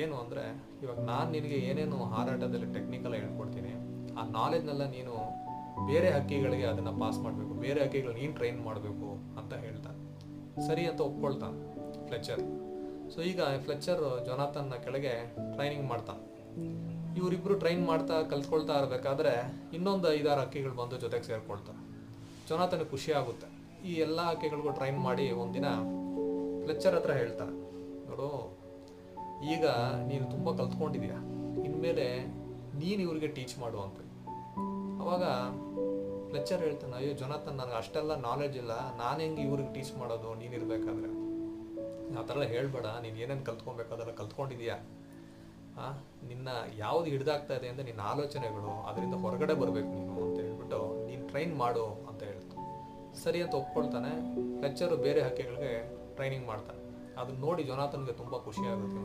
ಏನು ಅಂದರೆ, ಇವಾಗ ನಾನು ನಿನಗೆ ಏನೇನು ಹಾರಾಟದಲ್ಲಿ ಟೆಕ್ನಿಕಲ್ ಹೇಳ್ಕೊಡ್ತೀನಿ, ಆ ನಾಲೆಜ್ನೆಲ್ಲ ನೀನು ಬೇರೆ ಹಕ್ಕಿಗಳಿಗೆ ಅದನ್ನು ಪಾಸ್ ಮಾಡಬೇಕು, ಬೇರೆ ಹಕ್ಕಿಗಳು ನೀನು ಟ್ರೈನ್ ಮಾಡಬೇಕು ಅಂತ ಹೇಳ್ತಾನೆ. ಸರಿ ಅಂತ ಒಪ್ಕೊಳ್ತಾನೆ ಫ್ಲೆಚರ್. ಸೊ ಈಗ ಫ್ಲೆಚರ್ ಜೊನಾಥನ್ನ ಕೆಳಗೆ ಟ್ರೈನಿಂಗ್ ಮಾಡ್ತಾನೆ. ಇವರಿಬ್ಬರು ಟ್ರೈನ್ ಮಾಡ್ತಾ ಕಲ್ತ್ಕೊಳ್ತಾ ಇರಬೇಕಾದ್ರೆ ಇನ್ನೊಂದು 5-6 ಹಕ್ಕಿಗಳು ಬಂದು ಜೊತೆಗೆ ಸೇರ್ಕೊಳ್ತಾರೆ. ಜೊನಾಥನ್ಗೆ ಖುಷಿ ಆಗುತ್ತೆ. ಈ ಎಲ್ಲ ಹಕ್ಕಿಗಳಿಗೂ ಟ್ರೈನ್ ಮಾಡಿ ಒಂದಿನ ಫ್ಲೆಚರ್ ಹತ್ರ ಹೇಳ್ತಾನೆ, ನೋಡು ಈಗ ನೀನು ತುಂಬ ಕಲ್ತ್ಕೊಂಡಿದೀಯ, ಇನ್ಮೇಲೆ ನೀನು ಇವ್ರಿಗೆ ಟೀಚ್ ಮಾಡು ಅಂತ. ಅವಾಗ ಫ್ಲೆಚರ್ ಹೇಳ್ತಾನೆ, ಅಯ್ಯೋ ಜೊನಾಥನ್, ನನಗೆ ಅಷ್ಟೆಲ್ಲ ನಾಲೆಡ್ಜ್ ಇಲ್ಲ, ನಾನು ಹೆಂಗೆ ಇವ್ರಿಗೆ ಟೀಚ್ ಮಾಡೋದು ನೀನಿರ್ಬೇಕಾದ್ರೆ. ಆ ಥರ ಹೇಳಬೇಡ, ನೀನು ಏನೇನು ಕಲ್ತ್ಕೊಬೇಕಾದೆಲ್ಲ ಕಲ್ತ್ಕೊಂಡಿದೀಯಾ, ನಿನ್ನ ಯಾವುದು ಹಿಡ್ದಾಗ್ತಾ ಇದೆ ಅಂದರೆ ನಿನ್ನ ಆಲೋಚನೆಗಳು, ಅದರಿಂದ ಹೊರಗಡೆ ಬರಬೇಕು ನೀನು ಅಂತ ಹೇಳ್ಬಿಟ್ಟು ನೀನು ಟ್ರೈನ್ ಮಾಡು ಅಂತ ಹೇಳ್ತಾನೆ. ಸರಿ ಅಂತ ಒಪ್ಕೊಳ್ತಾನೆ. ಫ್ಲೆಚರು ಬೇರೆ ಹಕ್ಕಿಗಳಿಗೆ ಟ್ರೈನಿಂಗ್ ಮಾಡ್ತಾನೆ. ಅದನ್ನ ನೋಡಿ ಜೊನಾಥನ್ಗೆ ತುಂಬ ಖುಷಿ ಆಗುತ್ತೆ.